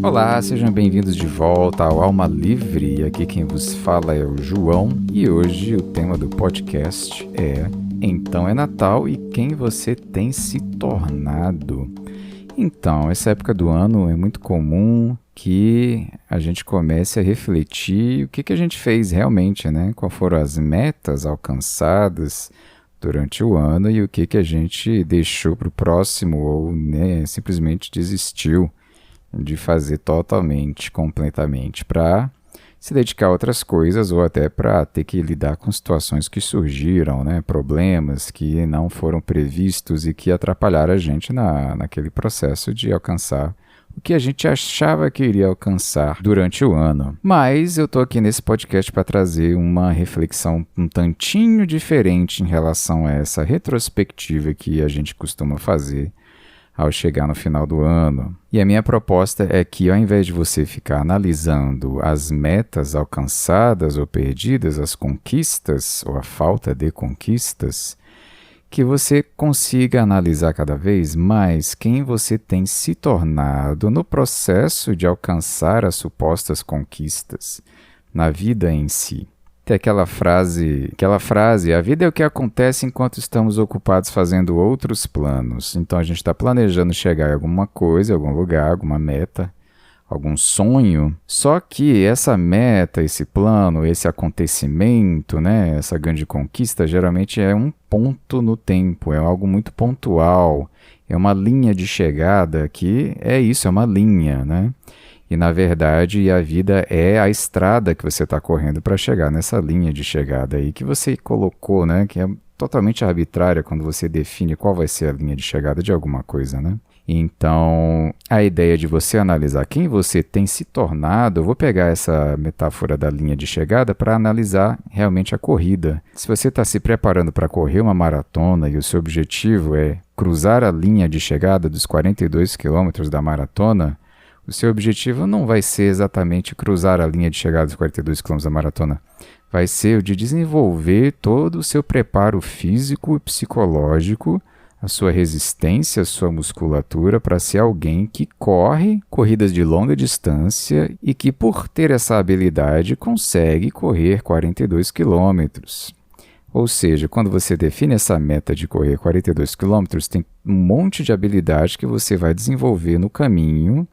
Olá, sejam bem-vindos de volta ao Alma Livre. Aqui quem vos fala é o João e hoje o tema do podcast é Então é Natal e quem você tem se tornado. Então, essa época do ano é muito comum que a gente comece a refletir o que a gente fez realmente, né? Quais foram as metas alcançadas durante o ano e o que a gente deixou para o próximo ou simplesmente desistiu de fazer totalmente, completamente, para se dedicar a outras coisas ou até para ter que lidar com situações que surgiram, né? Problemas que não foram previstos e que atrapalharam a gente naquele processo de alcançar o que a gente achava que iria alcançar durante o ano. Mas eu estou aqui nesse podcast para trazer uma reflexão um tantinho diferente em relação a essa retrospectiva que a gente costuma fazer ao chegar no final do ano. E a minha proposta é que ao invés de você ficar analisando as metas alcançadas ou perdidas, as conquistas ou a falta de conquistas, que você consiga analisar cada vez mais quem você tem se tornado no processo de alcançar as supostas conquistas na vida em si. Tem aquela frase, a vida é o que acontece enquanto estamos ocupados fazendo outros planos. Então a gente está planejando chegar em alguma coisa, em algum lugar, alguma meta, algum sonho. Só que essa meta, esse plano, esse acontecimento, né, essa grande conquista, geralmente é um ponto no tempo, é algo muito pontual, é uma linha de chegada que é isso, é uma linha, né? E, na verdade, a vida é a estrada que você está correndo para chegar nessa linha de chegada aí que você colocou, né? Que é totalmente arbitrária quando você define qual vai ser a linha de chegada de alguma coisa, né? Então, a ideia de você analisar quem você tem se tornado, eu vou pegar essa metáfora da linha de chegada para analisar realmente a corrida. Se você está se preparando para correr uma maratona e o seu objetivo é cruzar a linha de chegada dos 42 quilômetros da maratona, o seu objetivo não vai ser exatamente cruzar a linha de chegada dos 42 km da maratona. Vai ser o de desenvolver todo o seu preparo físico e psicológico, a sua resistência, a sua musculatura para ser alguém que corre corridas de longa distância e que, por ter essa habilidade, consegue correr 42 quilômetros. Ou seja, quando você define essa meta de correr 42 quilômetros, tem um monte de habilidade que você vai desenvolver no caminho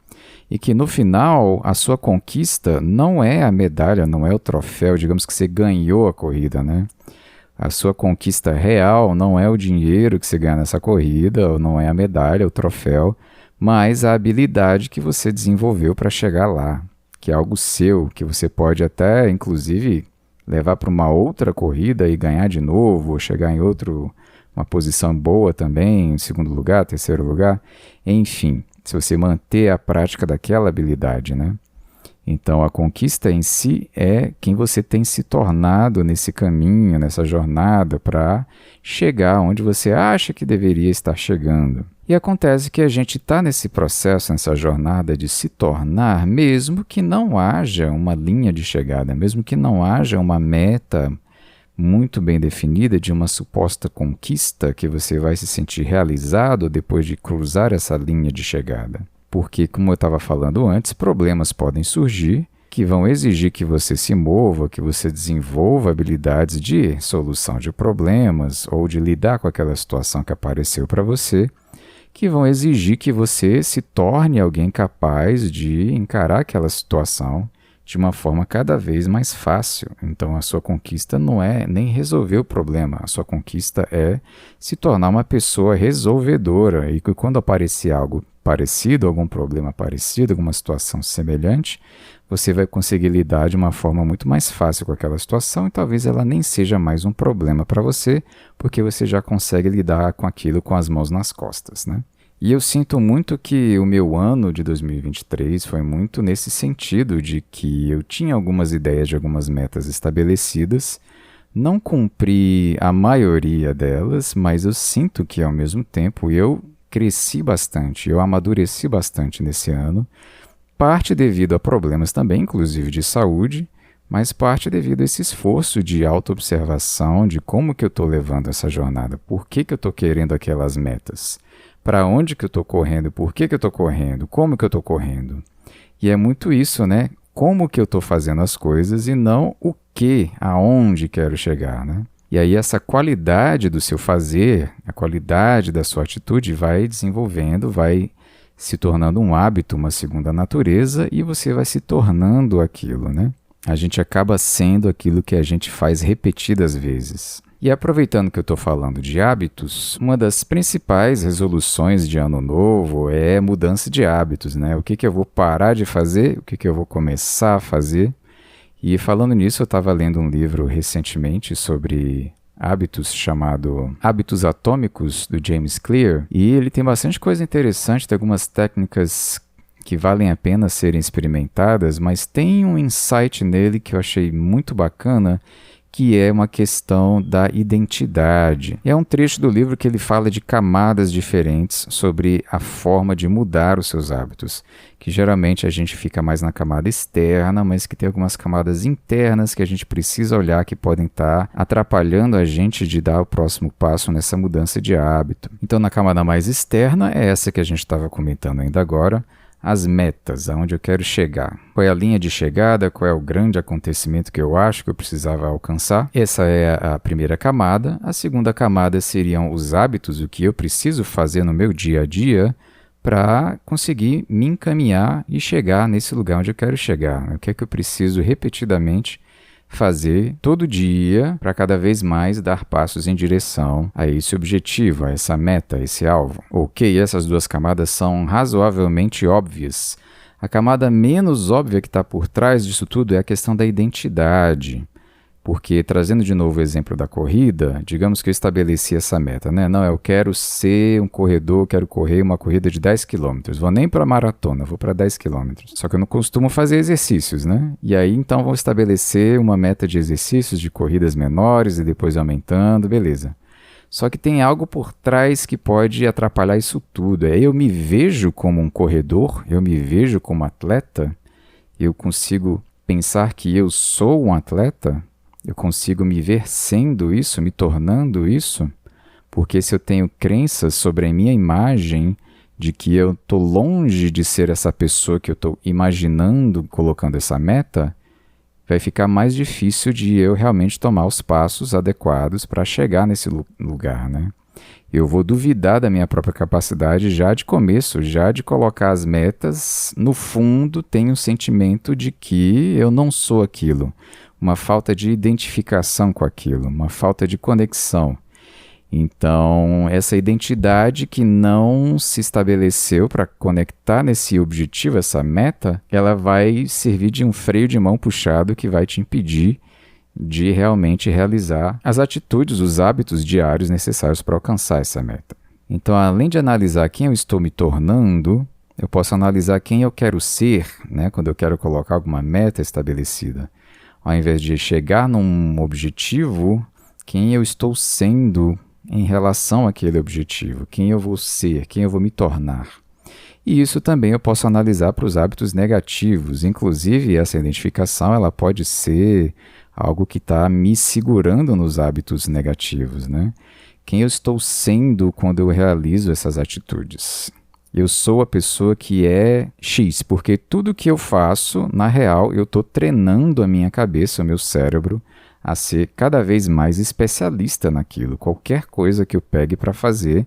e que no final a sua conquista não é a medalha, não é o troféu, digamos que você ganhou a corrida, né? A sua conquista real não é o dinheiro que você ganha nessa corrida, ou não é a medalha, o troféu, mas a habilidade que você desenvolveu para chegar lá, que é algo seu, que você pode até, inclusive, levar para uma outra corrida e ganhar de novo, ou chegar em uma posição boa também, em segundo lugar, terceiro lugar, enfim, se você manter a prática daquela habilidade, né? Então, a conquista em si é quem você tem se tornado nesse caminho, nessa jornada para chegar onde você acha que deveria estar chegando. E acontece que a gente está nesse processo, nessa jornada de se tornar, mesmo que não haja uma linha de chegada, mesmo que não haja uma meta muito bem definida de uma suposta conquista que você vai se sentir realizado depois de cruzar essa linha de chegada. Porque, como eu estava falando antes, problemas podem surgir que vão exigir que você se mova, que você desenvolva habilidades de solução de problemas ou de lidar com aquela situação que apareceu para você, que vão exigir que você se torne alguém capaz de encarar aquela situação de uma forma cada vez mais fácil. Então, a sua conquista não é nem resolver o problema, a sua conquista é se tornar uma pessoa resolvedora e que quando aparecer algo parecido, algum problema parecido, alguma situação semelhante, você vai conseguir lidar de uma forma muito mais fácil com aquela situação e talvez ela nem seja mais um problema para você, porque você já consegue lidar com aquilo com as mãos nas costas, né? E eu sinto muito que o meu ano de 2023 foi muito nesse sentido de que eu tinha algumas ideias de algumas metas estabelecidas, não cumpri a maioria delas, mas eu sinto que ao mesmo tempo eu cresci bastante, eu amadureci bastante nesse ano, parte devido a problemas também, inclusive de saúde, mas parte devido a esse esforço de autoobservação de como que eu estou levando essa jornada, por que eu estou querendo aquelas metas. para onde que eu estou correndo, por que que eu estou correndo, como que eu estou correndo. E é muito isso, né? Como que eu estou fazendo as coisas e não o que, aonde quero chegar, né? E aí essa qualidade do seu fazer, a qualidade da sua atitude vai desenvolvendo, vai se tornando um hábito, uma segunda natureza, e você vai se tornando aquilo, né? A gente acaba sendo aquilo que a gente faz repetidas vezes. E aproveitando que eu estou falando de hábitos, uma das principais resoluções de ano novo é mudança de hábitos, né? O que eu vou parar de fazer, o que eu vou começar a fazer. E falando nisso, eu estava lendo um livro recentemente sobre hábitos chamado Hábitos Atômicos, do James Clear, e ele tem bastante coisa interessante, tem algumas técnicas que valem a pena serem experimentadas, mas tem um insight nele que eu achei muito bacana, que é uma questão da identidade. É um trecho do livro que ele fala de camadas diferentes sobre a forma de mudar os seus hábitos, que geralmente a gente fica mais na camada externa, mas que tem algumas camadas internas que a gente precisa olhar que podem estar atrapalhando a gente de dar o próximo passo nessa mudança de hábito. Então, na camada mais externa, é essa que a gente estava comentando ainda agora, as metas, aonde eu quero chegar. Qual é a linha de chegada, qual é o grande acontecimento que eu acho que eu precisava alcançar. Essa é a primeira camada. A segunda camada seriam os hábitos, o que eu preciso fazer no meu dia a dia para conseguir me encaminhar e chegar nesse lugar onde eu quero chegar. O que é que eu preciso repetidamente fazer todo dia para cada vez mais dar passos em direção a esse objetivo, a essa meta, a esse alvo. Ok, essas duas camadas são razoavelmente óbvias. A camada menos óbvia que está por trás disso tudo é a questão da identidade. Porque, trazendo de novo o exemplo da corrida, digamos que eu estabeleci essa meta, né? Não, eu quero ser um corredor, quero correr uma corrida de 10 km. Vou nem para maratona, vou para 10 km. Só que eu não costumo fazer exercícios, né? E aí, então, vou estabelecer uma meta de exercícios, de corridas menores e depois aumentando, beleza. Só que tem algo por trás que pode atrapalhar isso tudo. Eu me vejo como um corredor, eu me vejo como atleta, eu consigo pensar que eu sou um atleta. Eu consigo me ver sendo isso, me tornando isso, porque se eu tenho crenças sobre a minha imagem de que eu estou longe de ser essa pessoa que eu estou imaginando colocando essa meta, vai ficar mais difícil de eu realmente tomar os passos adequados para chegar nesse lugar, né? Eu vou duvidar da minha própria capacidade já de começo, já de colocar as metas. No fundo, tenho um sentimento de que eu não sou aquilo. Uma falta de identificação com aquilo, uma falta de conexão. Então, essa identidade que não se estabeleceu para conectar nesse objetivo, essa meta, ela vai servir de um freio de mão puxado que vai te impedir de realmente realizar as atitudes, os hábitos diários necessários para alcançar essa meta. Então, além de analisar quem eu estou me tornando, eu posso analisar quem eu quero ser, né, quando eu quero colocar alguma meta estabelecida. Ao invés de chegar num objetivo, quem eu estou sendo em relação àquele objetivo, quem eu vou ser, quem eu vou me tornar. E isso também eu posso analisar para os hábitos negativos. Inclusive, essa identificação ela pode ser algo que está me segurando nos hábitos negativos, né? Quem eu estou sendo quando eu realizo essas atitudes. Eu sou a pessoa que é X, porque tudo que eu faço, na real, eu estou treinando a minha cabeça, o meu cérebro, a ser cada vez mais especialista naquilo. Qualquer coisa que eu pegue para fazer,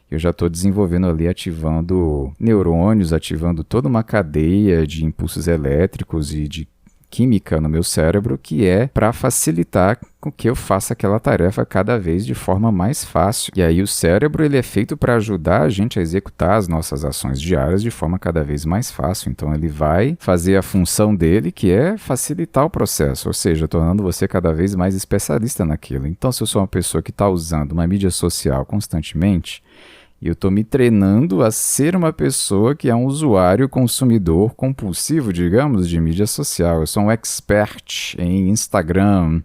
eu já estou desenvolvendo ali, ativando neurônios, ativando toda uma cadeia de impulsos elétricos e de química no meu cérebro, que é para facilitar com que eu faça aquela tarefa cada vez de forma mais fácil. E aí o cérebro ele é feito para ajudar a gente a executar as nossas ações diárias de forma cada vez mais fácil. Então ele vai fazer a função dele, que é facilitar o processo, ou seja, tornando você cada vez mais especialista naquilo. Então se eu sou uma pessoa que está usando uma mídia social constantemente, e eu estou me treinando a ser uma pessoa que é um usuário consumidor compulsivo, digamos, de mídia social. Eu sou um expert em Instagram,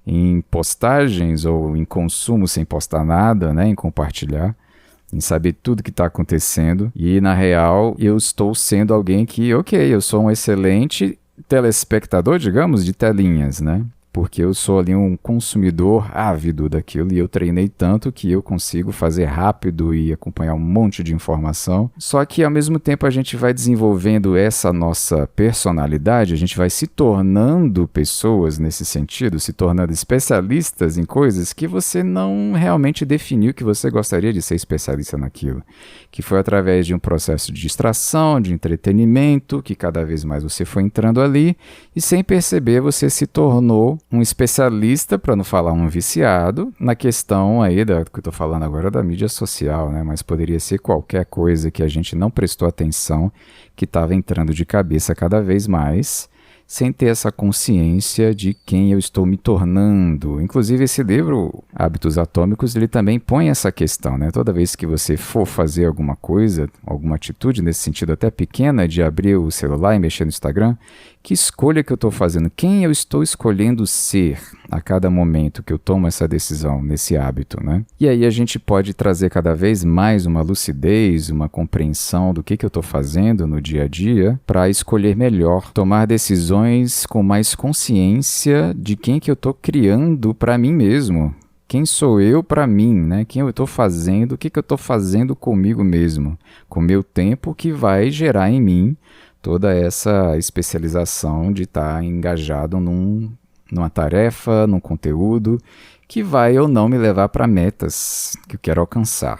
em postagens ou em consumo sem postar nada, né, em compartilhar, em saber tudo que está acontecendo. E, na real, eu estou sendo alguém que, ok, eu sou um excelente telespectador, digamos, de telinhas, né? porque eu sou ali um consumidor ávido daquilo e eu treinei tanto que eu consigo fazer rápido e acompanhar um monte de informação. Só que ao mesmo tempo a gente vai desenvolvendo essa nossa personalidade, a gente vai se tornando pessoas nesse sentido, se tornando especialistas em coisas que você não realmente definiu que você gostaria de ser especialista naquilo, que foi através de um processo de distração, de entretenimento, que cada vez mais você foi entrando ali e sem perceber você se tornou um especialista, para não falar um viciado, na questão aí que eu estou falando agora da mídia social, né? Mas poderia ser qualquer coisa que a gente não prestou atenção, que estava entrando de cabeça cada vez mais, sem ter essa consciência de quem eu estou me tornando. Inclusive esse livro, Hábitos Atômicos, ele também põe essa questão, né? Toda vez que você for fazer alguma coisa, alguma atitude nesse sentido até pequena, de abrir o celular e mexer no Instagram, que escolha que eu estou fazendo? Quem eu estou escolhendo ser a cada momento que eu tomo essa decisão, nesse hábito, né? E aí a gente pode trazer cada vez mais uma lucidez, uma compreensão do que eu estou fazendo no dia a dia para escolher melhor, tomar decisões com mais consciência de quem que eu estou criando para mim mesmo. Quem sou eu para mim, né? Quem eu estou fazendo, o que eu estou fazendo comigo mesmo, com o meu tempo que vai gerar em mim toda essa especialização de estar engajado numa tarefa, num conteúdo que vai ou não me levar para metas que eu quero alcançar.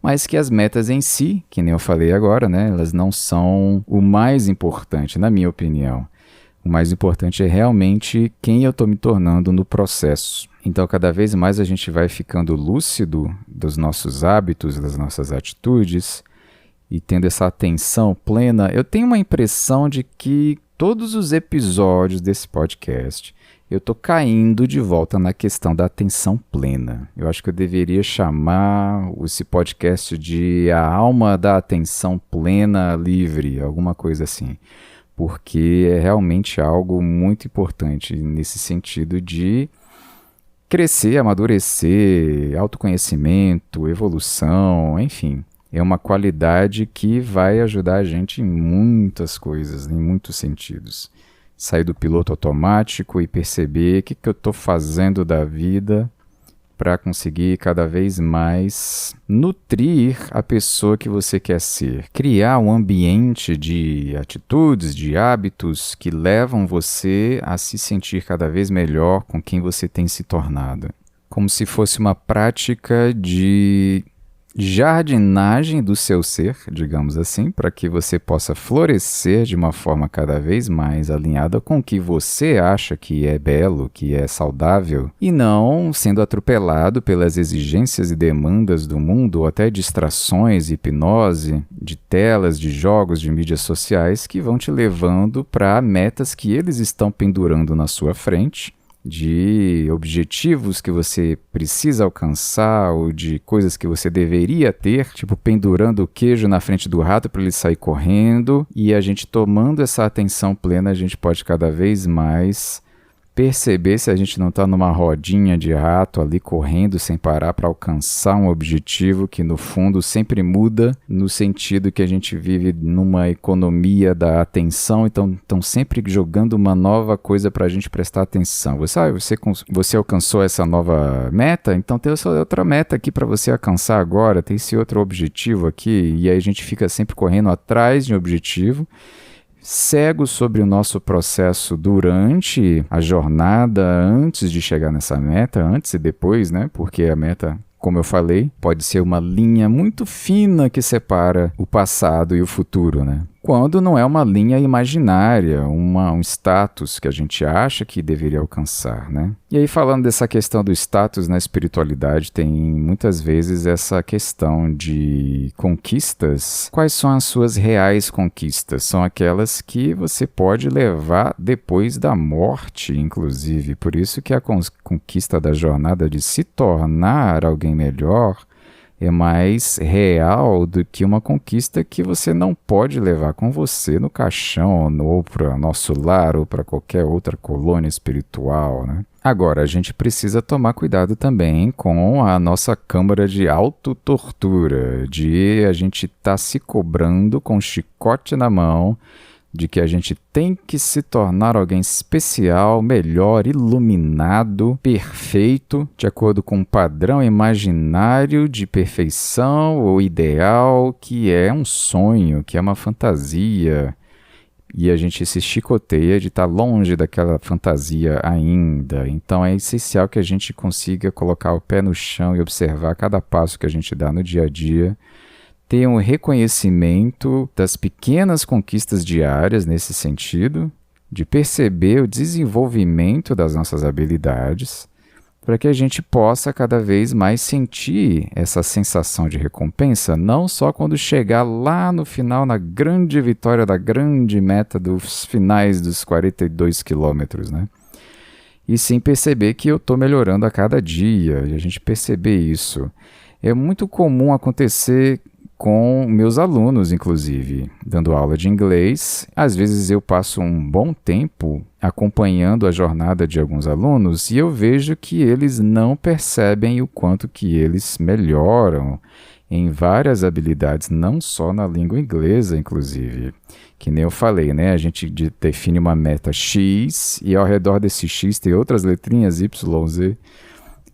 Mas que as metas em si, que nem eu falei agora, né, elas não são o mais importante, na minha opinião. O mais importante é realmente quem eu estou me tornando no processo. Então, cada vez mais a gente vai ficando lúcido dos nossos hábitos, das nossas atitudes, e tendo essa atenção plena. Eu tenho uma impressão de que todos os episódios desse podcast eu estou caindo de volta na questão da atenção plena. Eu acho que eu deveria chamar esse podcast de A Alma da Atenção Plena Livre, alguma coisa assim, porque é realmente algo muito importante nesse sentido de crescer, amadurecer, autoconhecimento, evolução, enfim. É uma qualidade que vai ajudar a gente em muitas coisas, em muitos sentidos. Sair do piloto automático e perceber o que eu estou fazendo da vida para conseguir cada vez mais nutrir a pessoa que você quer ser. Criar um ambiente de atitudes, de hábitos que levam você a se sentir cada vez melhor com quem você tem se tornado. Como se fosse uma prática de jardinagem do seu ser, digamos assim, para que você possa florescer de uma forma cada vez mais alinhada com o que você acha que é belo, que é saudável, e não sendo atropelado pelas exigências e demandas do mundo, ou até distrações, hipnose, de telas, de jogos, de mídias sociais que vão te levando para metas que eles estão pendurando na sua frente, de objetivos que você precisa alcançar ou de coisas que você deveria ter, tipo pendurando o queijo na frente do rato para ele sair correndo, e a gente tomando essa atenção plena, a gente pode cada vez mais perceber se a gente não está numa rodinha de rato ali correndo sem parar para alcançar um objetivo que no fundo sempre muda, no sentido que a gente vive numa economia da atenção, então estão sempre jogando uma nova coisa para a gente prestar atenção. Você alcançou essa nova meta, então tem essa outra meta aqui para você alcançar agora, tem esse outro objetivo aqui, e aí a gente fica sempre correndo atrás de um objetivo, cego sobre o nosso processo durante a jornada, antes de chegar nessa meta, antes e depois, né? Porque a meta, como eu falei, pode ser uma linha muito fina que separa o passado e o futuro, né? Quando não é uma linha imaginária, um status que a gente acha que deveria alcançar, né? E aí, falando dessa questão do status na espiritualidade, tem muitas vezes essa questão de conquistas. Quais são as suas reais conquistas? São aquelas que você pode levar depois da morte, inclusive. Por isso que a conquista da jornada de se tornar alguém melhor é mais real do que uma conquista que você não pode levar com você no caixão, ou para nosso lar, ou para qualquer outra colônia espiritual, né? Agora, a gente precisa tomar cuidado também com a nossa câmara de autotortura, de a gente estar se cobrando com um chicote na mão, de que a gente tem que se tornar alguém especial, melhor, iluminado, perfeito, de acordo com um padrão imaginário de perfeição ou ideal, que é um sonho, que é uma fantasia. E a gente se chicoteia de estar longe daquela fantasia ainda. Então é essencial que a gente consiga colocar o pé no chão e observar cada passo que a gente dá no dia a dia, ter um reconhecimento das pequenas conquistas diárias nesse sentido, de perceber o desenvolvimento das nossas habilidades, para que a gente possa cada vez mais sentir essa sensação de recompensa, não só quando chegar lá no final, na grande vitória da grande meta dos finais dos 42 quilômetros, né? E sim perceber que eu estou melhorando a cada dia, e a gente perceber isso. É muito comum acontecer com meus alunos, inclusive, dando aula de inglês. Às vezes eu passo um bom tempo acompanhando a jornada de alguns alunos e eu vejo que eles não percebem o quanto que eles melhoram em várias habilidades, não só na língua inglesa, inclusive. Que nem eu falei, né? A gente define uma meta X e ao redor desse X tem outras letrinhas Y, Z,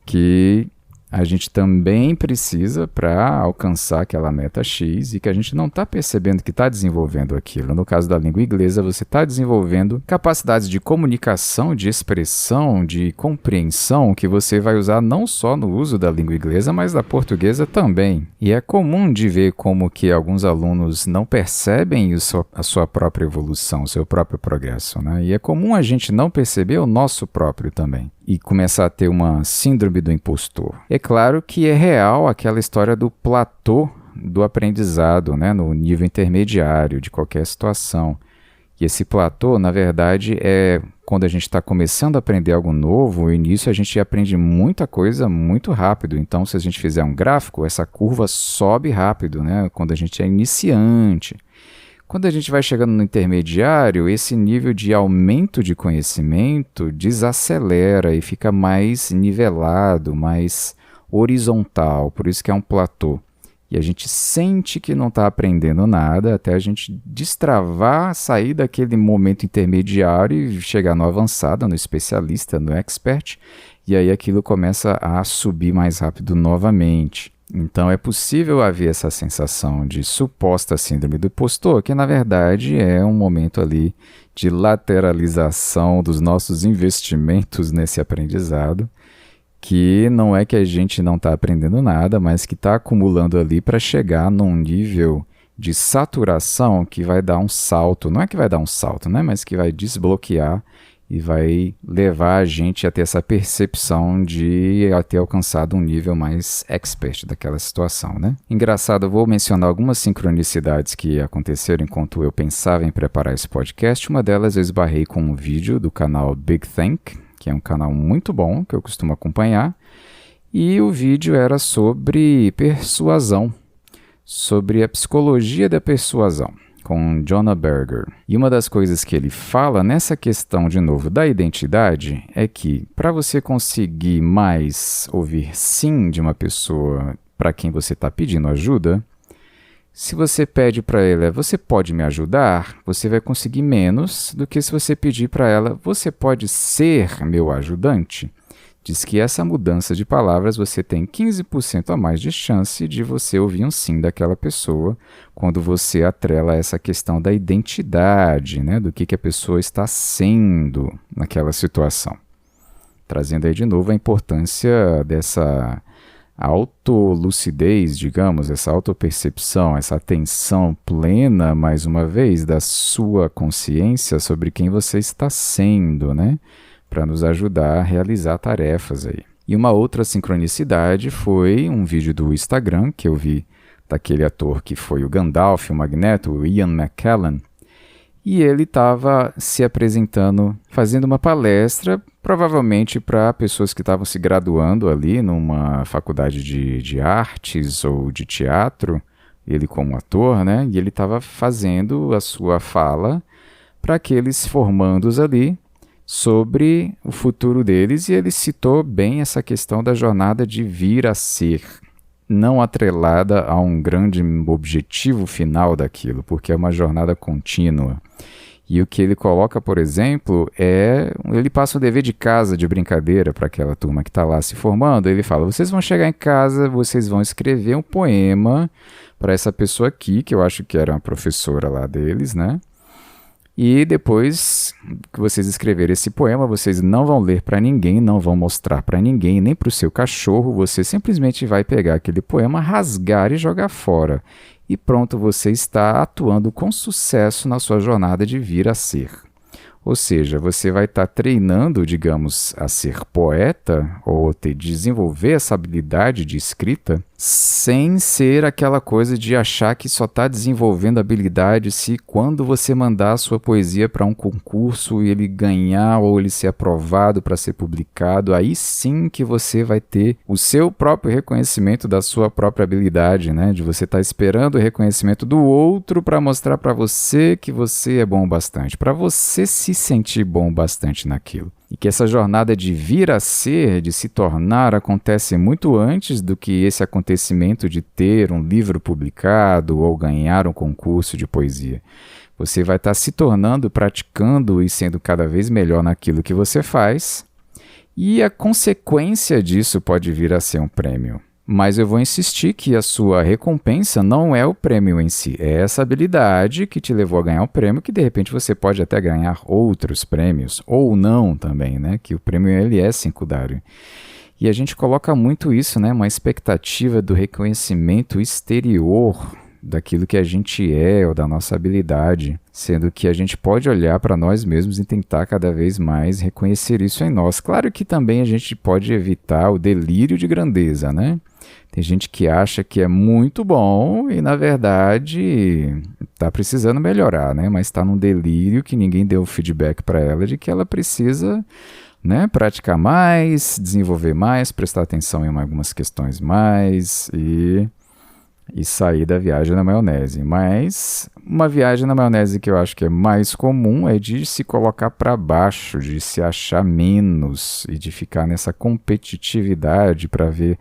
que a gente também precisa para alcançar aquela meta X e que a gente não está percebendo que está desenvolvendo aquilo. No caso da língua inglesa, você está desenvolvendo capacidades de comunicação, de expressão, de compreensão que você vai usar não só no uso da língua inglesa, mas da portuguesa também. E é comum de ver como que alguns alunos não percebem a sua própria evolução, o seu próprio progresso, né? E é comum a gente não perceber o nosso próprio também e começar a ter uma síndrome do impostor. É claro que é real aquela história do platô do aprendizado, né, no nível intermediário de qualquer situação. E esse platô, na verdade, é quando a gente está começando a aprender algo novo, no início a gente aprende muita coisa muito rápido. Então, se a gente fizer um gráfico, essa curva sobe rápido, né, quando a gente é iniciante. Quando a gente vai chegando no intermediário, esse nível de aumento de conhecimento desacelera e fica mais nivelado, mais horizontal, por isso que é um platô. E a gente sente que não está aprendendo nada até a gente destravar, sair daquele momento intermediário e chegar no avançado, no especialista, no expert, e aí aquilo começa a subir mais rápido novamente. Então é possível haver essa sensação de suposta síndrome do impostor, que na verdade é um momento ali de lateralização dos nossos investimentos nesse aprendizado, que não é que a gente não está aprendendo nada, mas que está acumulando ali para chegar num nível de saturação que vai dar um salto, não é que vai dar um salto, né, mas que vai desbloquear e vai levar a gente a ter essa percepção de ter alcançado um nível mais expert daquela situação, né? Engraçado, eu vou mencionar algumas sincronicidades que aconteceram enquanto eu pensava em preparar esse podcast. Uma delas eu esbarrei com um vídeo do canal Big Think, que é um canal muito bom, que eu costumo acompanhar, e o vídeo era sobre persuasão, sobre a psicologia da persuasão, com Jonah Berger. E uma das coisas que ele fala nessa questão, de novo, da identidade, é que para você conseguir mais ouvir sim de uma pessoa para quem você está pedindo ajuda, se você pede para ela, você pode me ajudar, você vai conseguir menos do que se você pedir para ela, você pode ser meu ajudante. Diz que essa mudança de palavras você tem 15% a mais de chance de você ouvir um sim daquela pessoa quando você atrela essa questão da identidade, né, do que a pessoa está sendo naquela situação. Trazendo aí de novo a importância dessa autolucidez, digamos, essa autopercepção, essa atenção plena, mais uma vez, da sua consciência sobre quem você está sendo, né? Para nos ajudar a realizar tarefas aí. E uma outra sincronicidade foi um vídeo do Instagram que eu vi daquele ator que foi o Gandalf, o Magneto, o Ian McKellen, e ele estava se apresentando, fazendo uma palestra, provavelmente para pessoas que estavam se graduando ali numa faculdade de artes ou de teatro, ele como ator, né? E ele estava fazendo a sua fala para aqueles formandos ali, sobre o futuro deles, e ele citou bem essa questão da jornada de vir a ser, não atrelada a um grande objetivo final daquilo, porque é uma jornada contínua. E o que ele coloca, por exemplo, ele passa um dever de casa de brincadeira para aquela turma que está lá se formando. Ele fala, vocês vão chegar em casa, vocês vão escrever um poema para essa pessoa aqui, que eu acho que era uma professora lá deles, né? E depois que vocês escreverem esse poema, vocês não vão ler para ninguém, não vão mostrar para ninguém, nem para o seu cachorro. Você simplesmente vai pegar aquele poema, rasgar e jogar fora. E pronto, você está atuando com sucesso na sua jornada de vir a ser. Ou seja, você vai estar treinando, digamos, a ser poeta ou desenvolver essa habilidade de escrita sem ser aquela coisa de achar que só está desenvolvendo habilidade se quando você mandar a sua poesia para um concurso e ele ganhar ou ele ser aprovado para ser publicado, aí sim que você vai ter o seu próprio reconhecimento da sua própria habilidade, né? De você estar esperando o reconhecimento do outro para mostrar para você que você é bom o bastante, para você se sentir bom o bastante naquilo. E que essa jornada de vir a ser, de se tornar, acontece muito antes do que esse acontecimento de ter um livro publicado ou ganhar um concurso de poesia. Você vai estar se tornando, praticando e sendo cada vez melhor naquilo que você faz, e a consequência disso pode vir a ser um prêmio. Mas eu vou insistir que a sua recompensa não é o prêmio em si, é essa habilidade que te levou a ganhar o prêmio, que de repente você pode até ganhar outros prêmios, ou não também, né? Que o prêmio ele é secundário. E a gente coloca muito isso, né? Uma expectativa do reconhecimento exterior daquilo que a gente é ou da nossa habilidade, sendo que a gente pode olhar para nós mesmos e tentar cada vez mais reconhecer isso em nós. Claro que também a gente pode evitar o delírio de grandeza, né? Tem gente que acha que é muito bom e, na verdade, está precisando melhorar, né? Mas está num delírio que ninguém deu feedback para ela de que ela precisa, né, praticar mais, desenvolver mais, prestar atenção em algumas questões mais e sair da viagem na maionese. Mas uma viagem na maionese que eu acho que é mais comum é de se colocar para baixo, de se achar menos e de ficar nessa competitividade para ver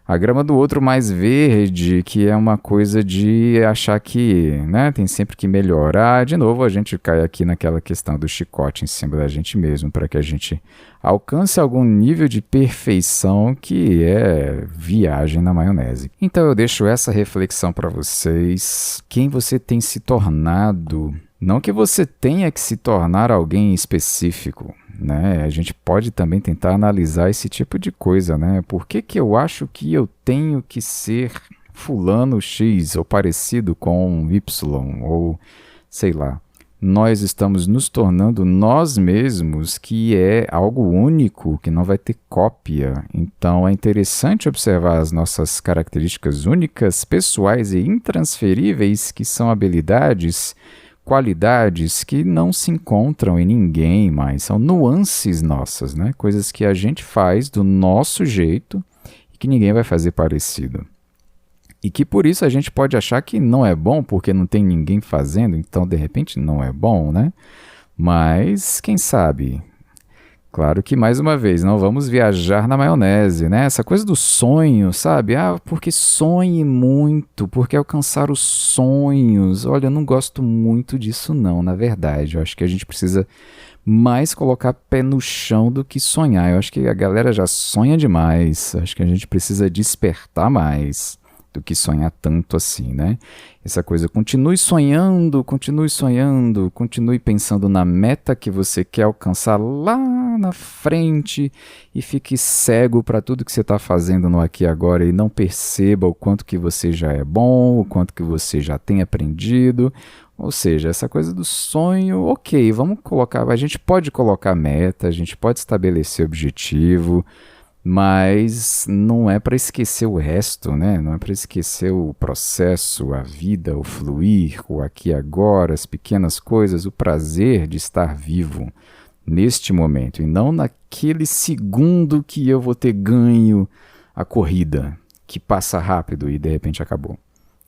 a grama do outro mais verde, que é uma coisa de achar que, né, tem sempre que melhorar. De novo, a gente cai aqui naquela questão do chicote em cima da gente mesmo, para que a gente alcance algum nível de perfeição que é viagem na maionese. Então eu deixo essa reflexão para vocês. Quem você tem se tornado? Não que você tenha que se tornar alguém específico, né? A gente pode também tentar analisar esse tipo de coisa, né? Por que eu acho que eu tenho que ser fulano X ou parecido com Y ou sei lá. Nós estamos nos tornando nós mesmos, que é algo único, que não vai ter cópia. Então é interessante observar as nossas características únicas, pessoais e intransferíveis, que são habilidades, qualidades que não se encontram em ninguém mais, são nuances nossas, né? Coisas que a gente faz do nosso jeito e que ninguém vai fazer parecido. E que por isso a gente pode achar que não é bom porque não tem ninguém fazendo, então de repente não é bom, né? Mas quem sabe? Claro que, mais uma vez, não vamos viajar na maionese, né? Essa coisa do sonho, sabe? Porque sonhe muito, porque alcançar os sonhos. Olha, eu não gosto muito disso não, na verdade. Eu acho que a gente precisa mais colocar pé no chão do que sonhar. Eu acho que a galera já sonha demais. Eu acho que a gente precisa despertar mais do que sonhar tanto assim, né? Essa coisa, continue sonhando, continue pensando na meta que você quer alcançar lá na frente e fique cego para tudo que você está fazendo no aqui e agora e não perceba o quanto que você já é bom, o quanto que você já tem aprendido. Ou seja, essa coisa do sonho, ok, vamos colocar, a gente pode colocar meta, a gente pode estabelecer objetivo, mas não é para esquecer o resto, né? Não é para esquecer o processo, a vida, o fluir, o aqui e agora, as pequenas coisas, o prazer de estar vivo neste momento e não naquele segundo que eu vou ter ganho a corrida, que passa rápido e de repente acabou.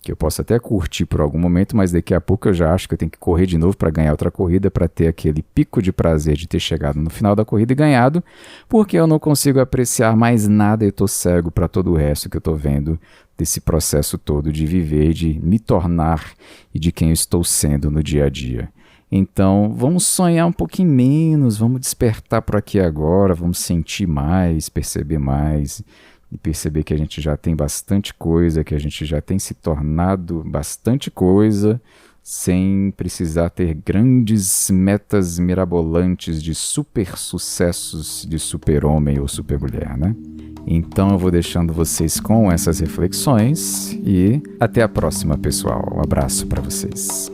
Que eu posso até curtir por algum momento, mas daqui a pouco eu já acho que eu tenho que correr de novo para ganhar outra corrida, para ter aquele pico de prazer de ter chegado no final da corrida e ganhado, porque eu não consigo apreciar mais nada e estou cego para todo o resto que eu estou vendo desse processo todo de viver, de me tornar e de quem eu estou sendo no dia a dia. Então, vamos sonhar um pouquinho menos, vamos despertar por aqui agora, vamos sentir mais, perceber mais e perceber que a gente já tem bastante coisa, que a gente já tem se tornado bastante coisa, sem precisar ter grandes metas mirabolantes de super sucessos de super-homem ou super-mulher, né? Então eu vou deixando vocês com essas reflexões e até a próxima, pessoal. Um abraço para vocês.